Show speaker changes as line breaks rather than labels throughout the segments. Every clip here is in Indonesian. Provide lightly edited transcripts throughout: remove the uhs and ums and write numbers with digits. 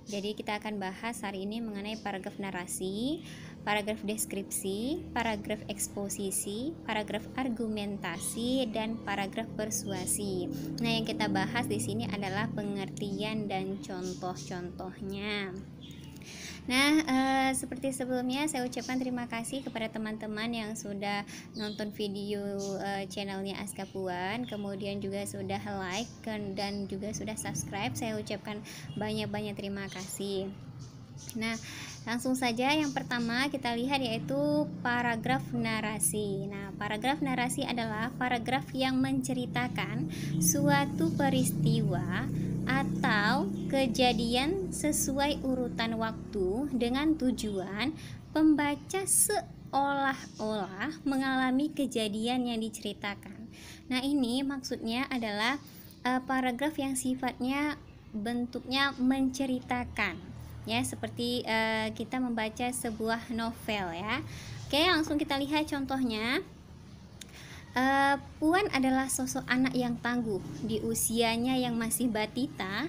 Jadi kita akan bahas hari ini mengenai paragraf narasi, paragraf deskripsi, paragraf eksposisi, paragraf argumentasi, dan paragraf persuasi. Nah, yang kita bahas di sini adalah pengertian dan contoh-contohnya. Nah, seperti sebelumnya saya ucapkan terima kasih kepada teman-teman yang sudah nonton video channelnya Aska Puan, kemudian juga sudah like dan juga sudah subscribe. Saya ucapkan banyak-banyak terima kasih. Nah, langsung saja yang pertama kita lihat yaitu paragraf narasi. Nah, paragraf narasi adalah paragraf yang menceritakan suatu peristiwa atau kejadian sesuai urutan waktu dengan tujuan pembaca seolah-olah mengalami kejadian yang diceritakan. Nah, ini maksudnya adalah paragraf yang sifatnya bentuknya menceritakan, ya, seperti kita membaca sebuah novel, ya. Oke, langsung kita lihat contohnya. Puan adalah sosok anak yang tangguh. Di usianya yang masih batita,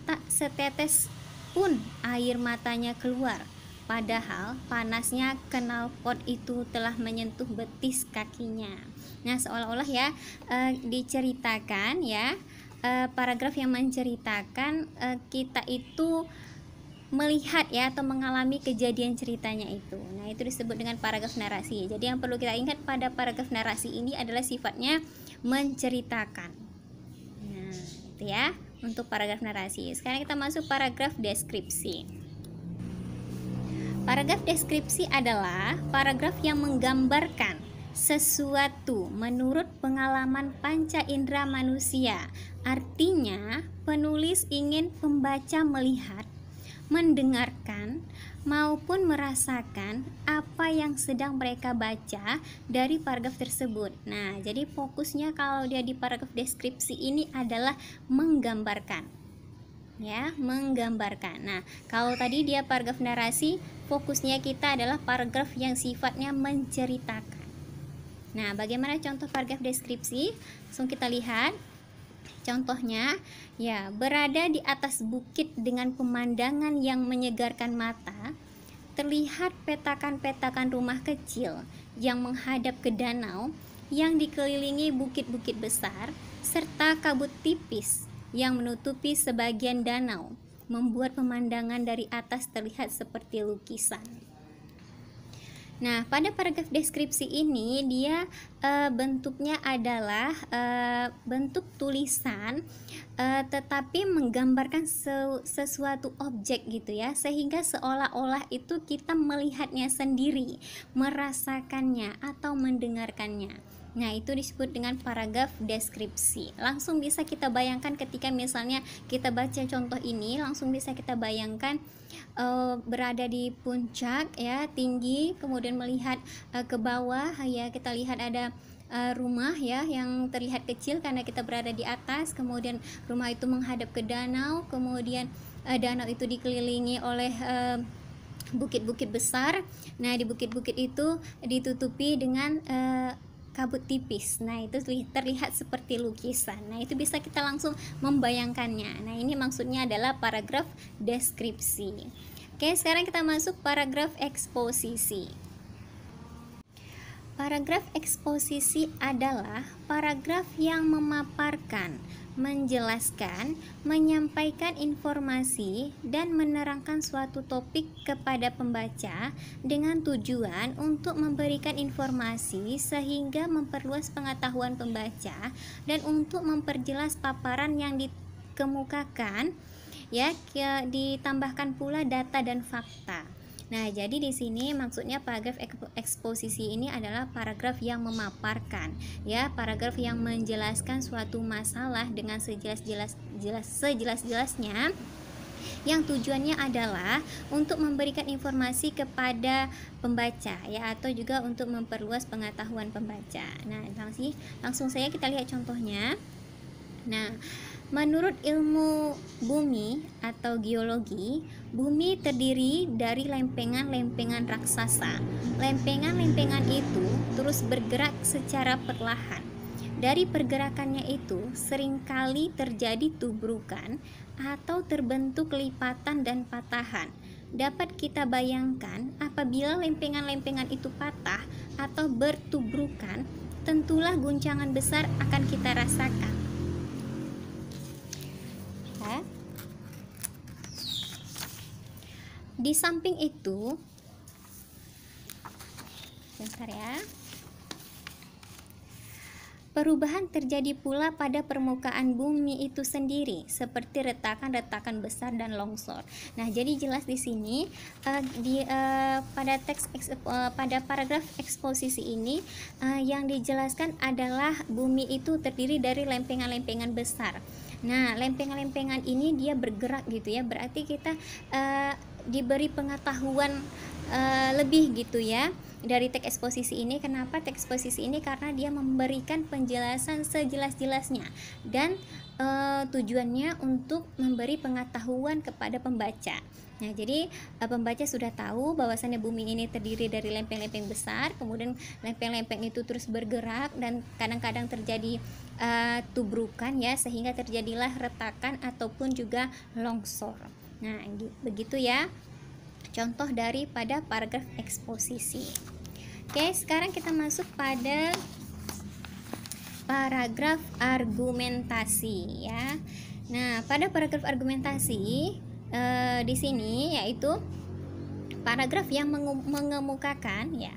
tak setetes pun air matanya keluar. Padahal panasnya knalpot itu telah menyentuh betis kakinya. Nah, seolah-olah ya diceritakan, ya, paragraf yang menceritakan kita itu melihat, ya, atau mengalami kejadian ceritanya itu. Nah, itu disebut dengan paragraf narasi. Jadi yang perlu kita ingat pada paragraf narasi ini adalah sifatnya menceritakan. Nah, itu ya untuk paragraf narasi. Sekarang kita masuk paragraf deskripsi. Paragraf deskripsi adalah paragraf yang menggambarkan sesuatu menurut pengalaman panca indera manusia. Artinya, penulis ingin pembaca melihat, mendengarkan, maupun merasakan apa yang sedang mereka baca dari paragraf tersebut. Nah, jadi fokusnya kalau dia di paragraf deskripsi ini adalah menggambarkan, ya, menggambarkan. Nah, kalau tadi dia paragraf narasi, fokusnya kita adalah paragraf yang sifatnya menceritakan. Nah, bagaimana contoh paragraf deskripsi? Langsung kita lihat. Contohnya, ya, berada di atas bukit dengan pemandangan yang menyegarkan mata, terlihat petakan-petakan rumah kecil yang menghadap ke danau yang dikelilingi bukit-bukit besar serta kabut tipis yang menutupi sebagian danau, membuat pemandangan dari atas terlihat seperti lukisan. Nah, pada paragraf deskripsi ini dia bentuknya adalah bentuk tulisan, tetapi menggambarkan sesuatu objek gitu, ya, sehingga seolah-olah itu kita melihatnya sendiri, merasakannya atau mendengarkannya. Nah, itu disebut dengan paragraf deskripsi. Langsung bisa kita bayangkan ketika misalnya kita baca contoh ini, langsung bisa kita bayangkan berada di puncak, ya, tinggi, kemudian melihat ke bawah, ya, kita lihat ada rumah, ya, yang terlihat kecil karena kita berada di atas, kemudian rumah itu menghadap ke danau, kemudian danau itu dikelilingi oleh bukit-bukit besar. Nah, di bukit-bukit itu ditutupi dengan kabut tipis. Nah, itu terlihat seperti lukisan. Nah, itu bisa kita langsung membayangkannya. Nah, ini maksudnya adalah paragraf deskripsi. Oke, sekarang kita masuk paragraf eksposisi. Paragraf eksposisi adalah paragraf yang memaparkan, menjelaskan, menyampaikan informasi, dan menerangkan suatu topik kepada pembaca dengan tujuan untuk memberikan informasi sehingga memperluas pengetahuan pembaca dan untuk memperjelas paparan yang dikemukakan, ya, ditambahkan pula data dan fakta. Nah, jadi di sini maksudnya paragraf eksposisi ini adalah paragraf yang memaparkan, ya, paragraf yang menjelaskan suatu masalah dengan sejelas-jelasnya, yang tujuannya adalah untuk memberikan informasi kepada pembaca, ya, atau juga untuk memperluas pengetahuan pembaca. Nah, langsung saja kita lihat contohnya. Nah, menurut ilmu bumi atau geologi, bumi terdiri dari lempengan-lempengan raksasa. Lempengan-lempengan itu terus bergerak secara perlahan. Dari pergerakannya itu seringkali terjadi tubrukan atau terbentuk lipatan dan patahan. Dapat kita bayangkan apabila lempengan-lempengan itu patah atau bertubrukan, tentulah guncangan besar akan kita rasakan. Ya. Di samping itu, bentar ya. Perubahan terjadi pula pada permukaan bumi itu sendiri, seperti retakan-retakan besar dan longsor. Nah, jadi jelas di sini pada paragraf eksposisi ini yang dijelaskan adalah bumi itu terdiri dari lempengan-lempengan besar. Nah, lempengan-lempengan ini dia bergerak gitu ya, berarti kita diberi pengetahuan lebih gitu ya dari teks eksposisi ini. Kenapa teks eksposisi ini? Karena dia memberikan penjelasan sejelas-jelasnya dan tujuannya untuk memberi pengetahuan kepada pembaca. Nah, jadi pembaca sudah tahu bahwasannya bumi ini terdiri dari lempeng-lempeng besar, kemudian lempeng-lempeng itu terus bergerak dan kadang-kadang terjadi tubrukan ya, sehingga terjadilah retakan ataupun juga longsor. Nah, begitu ya contoh daripada paragraf eksposisi. Oke, sekarang kita masuk pada paragraf argumentasi ya. Nah, pada paragraf argumentasi di sini yaitu paragraf yang mengemukakan ya,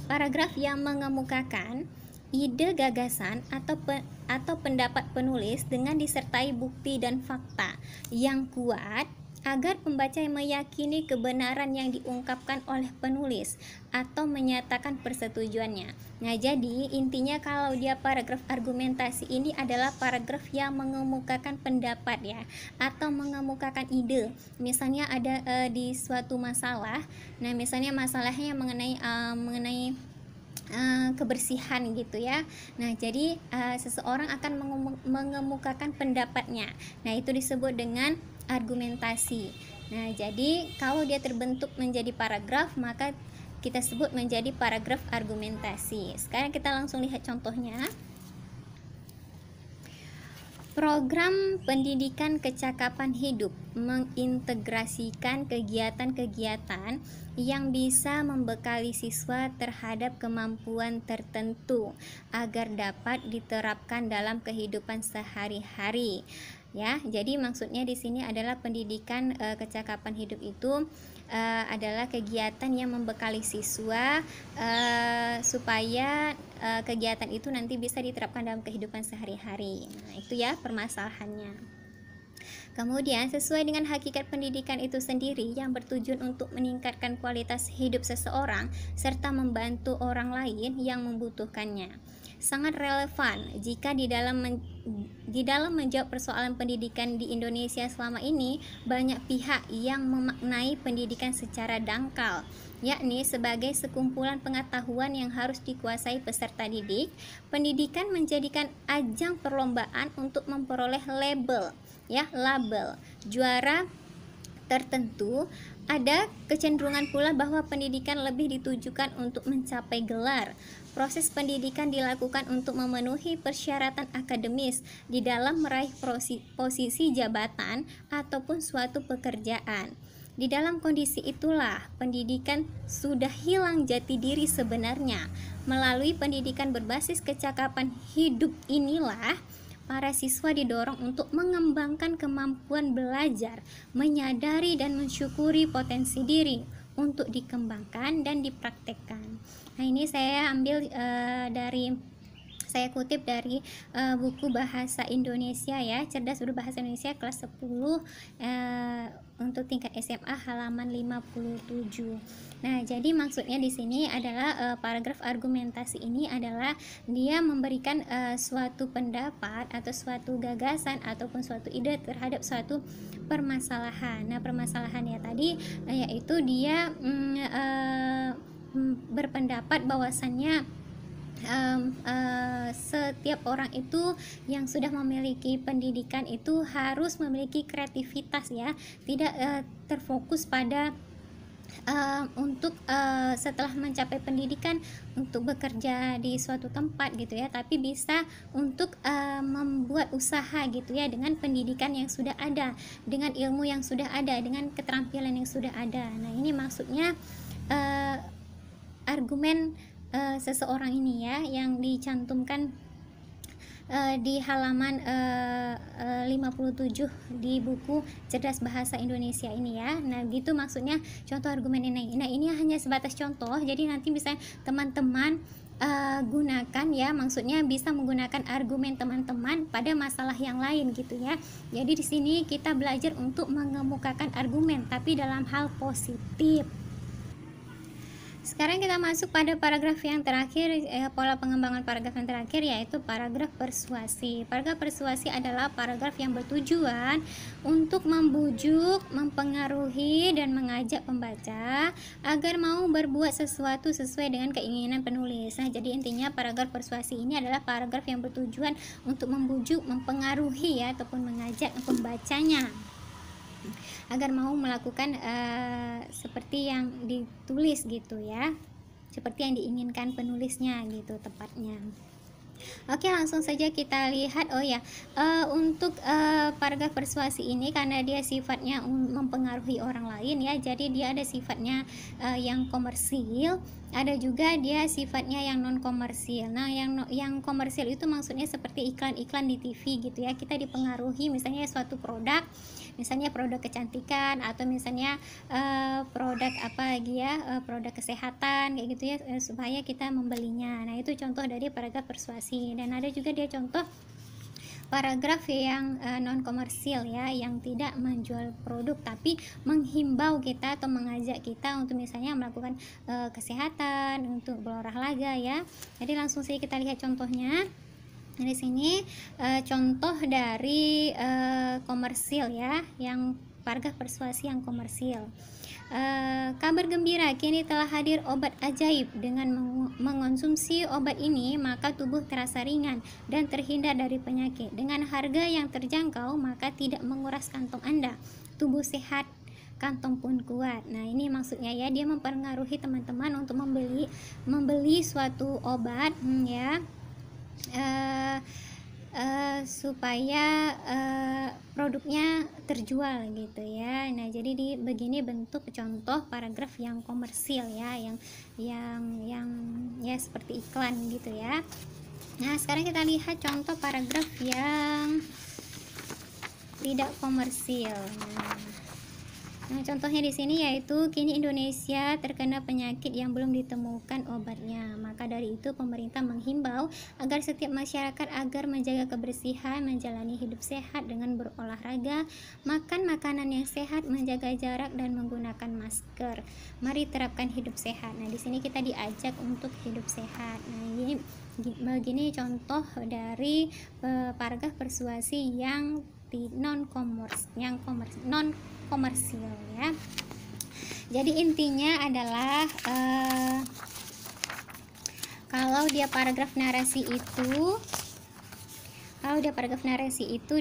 paragraf yang mengemukakan ide, gagasan atau pendapat penulis dengan disertai bukti dan fakta yang kuat agar pembaca meyakini kebenaran yang diungkapkan oleh penulis atau menyatakan persetujuannya. Nah, jadi intinya kalau dia paragraf argumentasi ini adalah paragraf yang mengemukakan pendapat ya, atau mengemukakan ide. Misalnya ada di suatu masalah. Nah, misalnya masalahnya mengenai kebersihan gitu ya. Nah, jadi seseorang akan mengemukakan pendapatnya. Nah, itu disebut dengan argumentasi. Nah, jadi kalau dia terbentuk menjadi paragraf, maka kita sebut menjadi paragraf argumentasi. Sekarang kita langsung lihat contohnya. Program pendidikan kecakapan hidup mengintegrasikan kegiatan-kegiatan yang bisa membekali siswa terhadap kemampuan tertentu agar dapat diterapkan dalam kehidupan sehari-hari. Ya, jadi maksudnya di sini adalah pendidikan kecakapan hidup itu adalah kegiatan yang membekali siswa supaya kegiatan itu nanti bisa diterapkan dalam kehidupan sehari-hari. Nah, itu ya permasalahannya. Kemudian sesuai dengan hakikat pendidikan itu sendiri yang bertujuan untuk meningkatkan kualitas hidup seseorang serta membantu orang lain yang membutuhkannya. Sangat relevan jika di dalam menjawab persoalan pendidikan di Indonesia selama ini banyak pihak yang memaknai pendidikan secara dangkal, yakni sebagai sekumpulan pengetahuan yang harus dikuasai peserta didik. Pendidikan menjadikan ajang perlombaan untuk memperoleh label juara tertentu. Ada kecenderungan pula bahwa pendidikan lebih ditujukan untuk mencapai gelar. Proses pendidikan dilakukan untuk memenuhi persyaratan akademis di dalam meraih posisi jabatan ataupun suatu pekerjaan. Di dalam kondisi itulah pendidikan sudah hilang jati diri sebenarnya. Melalui pendidikan berbasis kecakapan hidup inilah para siswa didorong untuk mengembangkan kemampuan belajar, menyadari dan mensyukuri potensi diri untuk dikembangkan dan dipraktekkan. Nah, ini saya ambil saya kutip dari buku Bahasa Indonesia ya, Cerdas Berbahasa Indonesia kelas 10 untuk tingkat SMA halaman 57. Nah, jadi maksudnya di sini adalah paragraf argumentasi ini adalah dia memberikan suatu pendapat atau suatu gagasan ataupun suatu ide terhadap suatu permasalahan. Nah, permasalahannya tadi yaitu dia berpendapat bahwasannya setiap orang itu yang sudah memiliki pendidikan itu harus memiliki kreativitas ya, tidak terfokus pada untuk setelah mencapai pendidikan untuk bekerja di suatu tempat gitu ya, tapi bisa untuk membuat usaha gitu ya dengan pendidikan yang sudah ada, dengan ilmu yang sudah ada, dengan keterampilan yang sudah ada. Nah, ini maksudnya uh, argumen seseorang ini ya yang dicantumkan di halaman 57 di buku Cerdas Bahasa Indonesia ini ya. Nah, gitu maksudnya contoh argumen ini. Nah, ini hanya sebatas contoh, jadi nanti bisa teman-teman gunakan ya, maksudnya bisa menggunakan argumen teman-teman pada masalah yang lain gitu ya. Jadi di sini kita belajar untuk mengemukakan argumen tapi dalam hal positif. Sekarang kita masuk pada paragraf yang terakhir, pola pengembangan paragraf yang terakhir yaitu paragraf persuasi. Paragraf persuasi adalah paragraf yang bertujuan untuk membujuk, mempengaruhi, dan mengajak pembaca agar mau berbuat sesuatu sesuai dengan keinginan penulis. Nah, jadi intinya paragraf persuasi ini adalah paragraf yang bertujuan untuk membujuk, mempengaruhi ya, ataupun mengajak pembacanya agar mau melakukan seperti yang ditulis gitu ya, seperti yang diinginkan penulisnya gitu tepatnya. Oke, langsung saja kita lihat. Oh ya, untuk paragraf persuasi ini karena dia sifatnya mempengaruhi orang lain ya, jadi dia ada sifatnya yang komersil, ada juga dia sifatnya yang non komersil. Nah, yang komersil itu maksudnya seperti iklan-iklan di TV gitu ya. Kita dipengaruhi misalnya suatu produk, misalnya produk kecantikan atau misalnya produk apa lagi ya, produk kesehatan kayak gitu ya, supaya kita membelinya. Nah, itu contoh dari paragraf persuasi. Dan ada juga dia contoh paragraf yang non komersil ya, yang tidak menjual produk tapi menghimbau kita atau mengajak kita untuk misalnya melakukan kesehatan, untuk berolahraga ya. Jadi langsung saja kita lihat contohnya. Di sini contoh dari komersil ya, yang paragraf persuasi yang komersil. Kabar gembira, kini telah hadir obat ajaib. Dengan mengonsumsi obat ini, maka tubuh terasa ringan dan terhindar dari penyakit. Dengan harga yang terjangkau, maka tidak menguras kantong Anda. Tubuh sehat, kantong pun kuat. Nah, ini maksudnya ya, dia mempengaruhi teman-teman untuk membeli suatu obat ya, supaya produknya terjual gitu ya. Nah, jadi begini bentuk contoh paragraf yang komersil ya, yang ya seperti iklan gitu ya. Nah, sekarang kita lihat contoh paragraf yang tidak komersil. Nah, contohnya di sini yaitu kini Indonesia terkena penyakit yang belum ditemukan obatnya. Maka dari itu pemerintah menghimbau agar setiap masyarakat agar menjaga kebersihan, menjalani hidup sehat dengan berolahraga, makan makanan yang sehat, menjaga jarak dan menggunakan masker. Mari terapkan hidup sehat. Nah, di sini kita diajak untuk hidup sehat. Nah, ini begini contoh dari paragraf persuasi yang non komersil ya. Jadi intinya adalah kalau dia paragraf narasi itu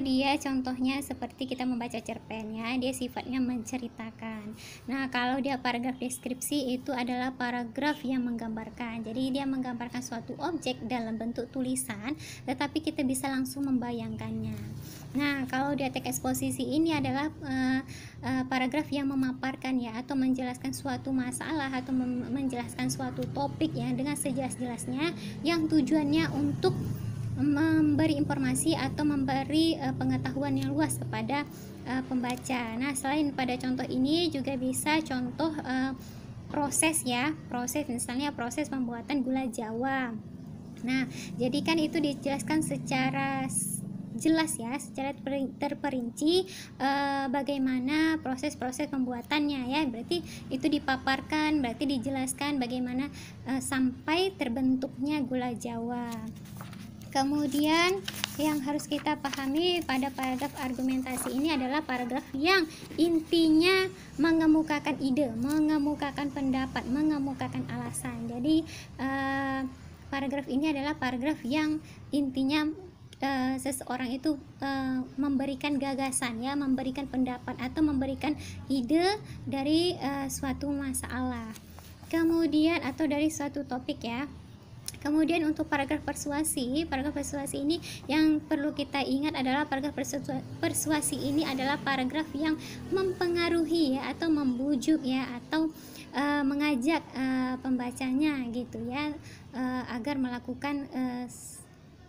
dia contohnya seperti kita membaca cerpen ya, dia sifatnya menceritakan. Nah, kalau dia paragraf deskripsi itu adalah paragraf yang menggambarkan. Jadi dia menggambarkan suatu objek dalam bentuk tulisan, tetapi kita bisa langsung membayangkannya. Nah, kalau dia teks eksposisi ini adalah paragraf yang memaparkan ya, atau menjelaskan suatu masalah atau menjelaskan suatu topik ya dengan sejelas-jelasnya, yang tujuannya untuk memberi informasi atau memberi pengetahuan yang luas kepada pembaca. Nah, selain pada contoh ini juga bisa contoh proses ya, misalnya proses pembuatan gula Jawa. Nah, jadi kan itu dijelaskan secara jelas ya, secara terperinci bagaimana proses-proses pembuatannya ya. Berarti itu dipaparkan, berarti dijelaskan bagaimana sampai terbentuknya gula Jawa. Kemudian yang harus kita pahami pada paragraf argumentasi ini adalah paragraf yang intinya mengemukakan ide, mengemukakan pendapat, mengemukakan alasan. Jadi paragraf ini adalah paragraf yang intinya seseorang itu memberikan gagasan ya, memberikan pendapat atau memberikan ide dari suatu masalah. Kemudian atau dari suatu topik ya. Kemudian untuk paragraf persuasi ini yang perlu kita ingat adalah paragraf persuasi ini adalah paragraf yang mempengaruhi ya, atau membujuk ya, atau mengajak pembacanya gitu ya, agar melakukan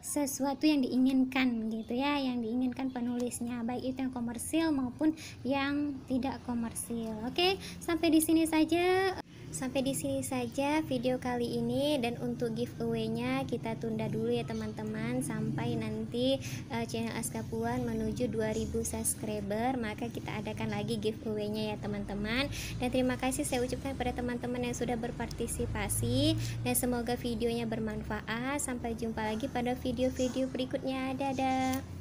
sesuatu yang diinginkan gitu ya, yang diinginkan penulisnya, baik itu yang komersil maupun yang tidak komersil. Oke, sampai di sini saja video kali ini, dan untuk giveaway-nya kita tunda dulu ya teman-teman, sampai nanti channel Aska Puan menuju 2000 subscriber, maka kita adakan lagi giveaway-nya ya teman-teman. Dan terima kasih saya ucapkan kepada teman-teman yang sudah berpartisipasi, dan semoga videonya bermanfaat. Sampai jumpa lagi pada video-video berikutnya. Dadah.